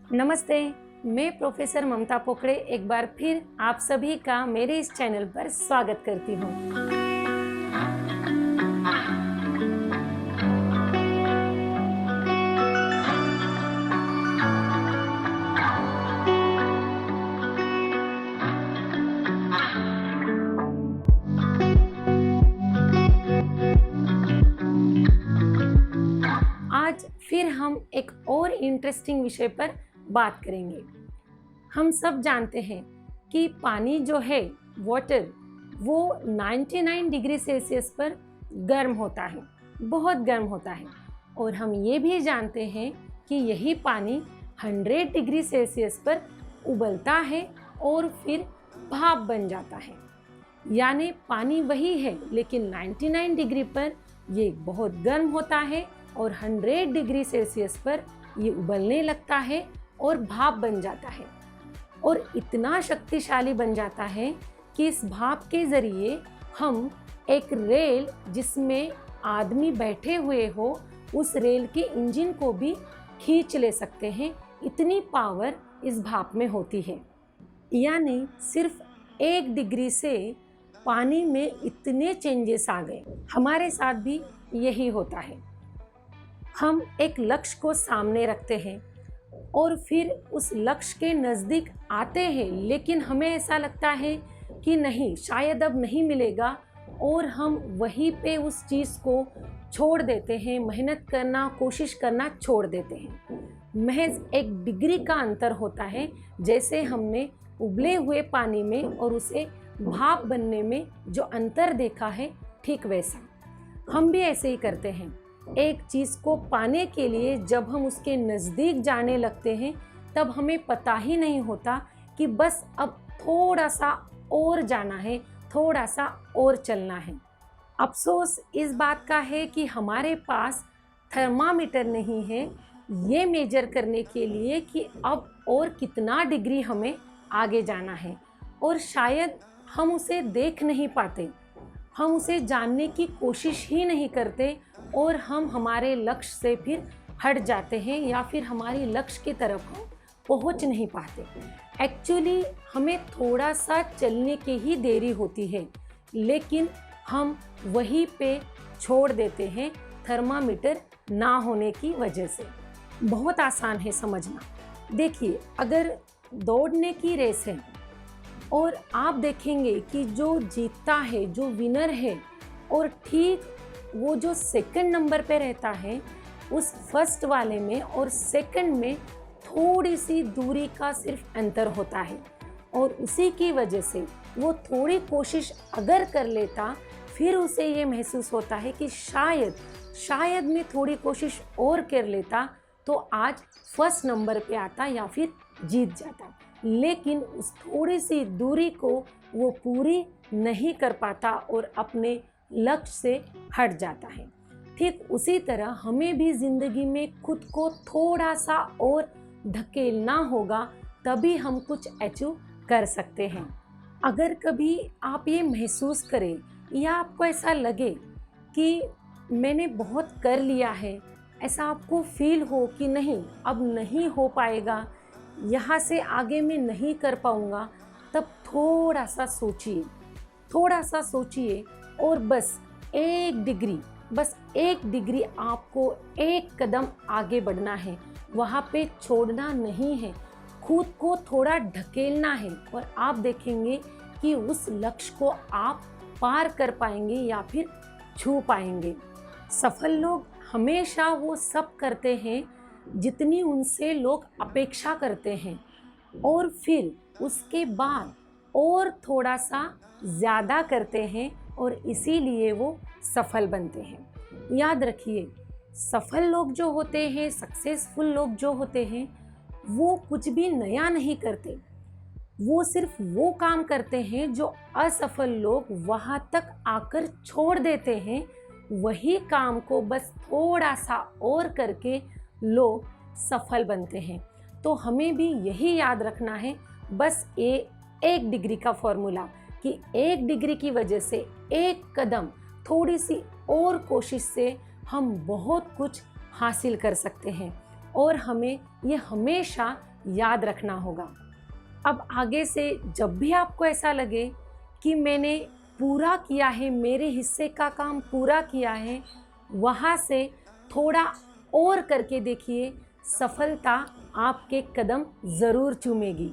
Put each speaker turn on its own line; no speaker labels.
नमस्ते, मैं प्रोफेसर ममता पोकड़े एक बार फिर आप सभी का मेरे इस चैनल पर स्वागत करती हूँ। आज फिर हम एक और इंटरेस्टिंग विषय पर बात करेंगे। हम सब जानते हैं कि पानी जो है वाटर वो 99 डिग्री सेल्सियस पर गर्म होता है, बहुत गर्म होता है। और हम ये भी जानते हैं कि यही पानी 100 डिग्री सेल्सियस पर उबलता है और फिर भाप बन जाता है। यानी पानी वही है लेकिन 99 डिग्री पर ये बहुत गर्म होता है और 100 डिग्री सेल्सियस पर ये उबलने लगता है और भाप बन जाता है। और इतना शक्तिशाली बन जाता है कि इस भाप के ज़रिए हम एक रेल जिसमें आदमी बैठे हुए हो उस रेल के इंजन को भी खींच ले सकते हैं। इतनी पावर इस भाप में होती है। यानी सिर्फ 1 डिग्री से पानी में इतने चेंजेस आ गए। हमारे साथ भी यही होता है। हम एक लक्ष्य को सामने रखते हैं और फिर उस लक्ष्य के नज़दीक आते हैं, लेकिन हमें ऐसा लगता है कि नहीं, शायद अब नहीं मिलेगा और हम वहीं पे उस चीज़ को छोड़ देते हैं। मेहनत करना, कोशिश करना छोड़ देते हैं। महज 1 डिग्री का अंतर होता है, जैसे हमने उबले हुए पानी में और उसे भाप बनने में जो अंतर देखा है, ठीक वैसा हम भी ऐसे ही करते हैं। एक चीज़ को पाने के लिए जब हम उसके नज़दीक जाने लगते हैं तब हमें पता ही नहीं होता कि बस अब थोड़ा सा और जाना है, थोड़ा सा और चलना है। अफसोस इस बात का है कि हमारे पास थर्मामीटर नहीं है ये मेजर करने के लिए कि अब और कितना डिग्री हमें आगे जाना है। और शायद हम उसे देख नहीं पाते, हम उसे जानने की कोशिश ही नहीं करते और हम हमारे लक्ष्य से फिर हट जाते हैं या फिर हमारी लक्ष्य की तरफ हम पहुंच नहीं पाते। एक्चुअली हमें थोड़ा सा चलने की ही देरी होती है, लेकिन हम वहीं पे छोड़ देते हैं थर्मामीटर ना होने की वजह से। बहुत आसान है समझना। देखिए, अगर दौड़ने की रेस है और आप देखेंगे कि जो जीतता है, जो विनर है, और ठीक वो जो सेकंड नंबर पे रहता है, उस फर्स्ट वाले में और सेकंड में थोड़ी सी दूरी का सिर्फ अंतर होता है। और उसी की वजह से वो थोड़ी कोशिश अगर कर लेता, फिर उसे ये महसूस होता है कि शायद मैं थोड़ी कोशिश और कर लेता तो आज फर्स्ट नंबर पे आता या फिर जीत जाता। लेकिन उस थोड़ी सी दूरी को वो पूरी नहीं कर पाता और अपने लक्ष्य से हट जाता है। ठीक उसी तरह हमें भी ज़िंदगी में खुद को थोड़ा सा और धकेलना होगा, तभी हम कुछ अचीव कर सकते हैं। अगर कभी आप ये महसूस करें या आपको ऐसा लगे कि मैंने बहुत कर लिया है, ऐसा आपको फील हो कि नहीं, अब नहीं हो पाएगा, यहाँ से आगे मैं नहीं कर पाऊँगा, तब थोड़ा सा सोचिए और बस 1 डिग्री आपको 1 कदम आगे बढ़ना है। वहाँ पे छोड़ना नहीं है, खुद को थोड़ा ढकेलना है और आप देखेंगे कि उस लक्ष्य को आप पार कर पाएंगे या फिर छू पाएंगे। सफल लोग हमेशा वो सब करते हैं जितनी उनसे लोग अपेक्षा करते हैं और फिर उसके बाद और थोड़ा सा ज़्यादा करते हैं और इसीलिए वो सफल बनते हैं। याद रखिए, सफल लोग जो होते हैं, सक्सेसफुल लोग जो होते हैं, वो कुछ भी नया नहीं करते। वो सिर्फ वो काम करते हैं जो असफल लोग वहाँ तक आकर छोड़ देते हैं। वही काम को बस थोड़ा सा और करके लोग सफल बनते हैं। तो हमें भी यही याद रखना है, बस 1 डिग्री का फॉर्मूला, कि 1 डिग्री की वजह से 1 कदम, थोड़ी सी और कोशिश से हम बहुत कुछ हासिल कर सकते हैं। और हमें ये हमेशा याद रखना होगा। अब आगे से जब भी आपको ऐसा लगे कि मैंने पूरा किया है, मेरे हिस्से का काम पूरा किया है, वहाँ से थोड़ा और करके देखिए, सफलता आपके कदम ज़रूर चूमेगी।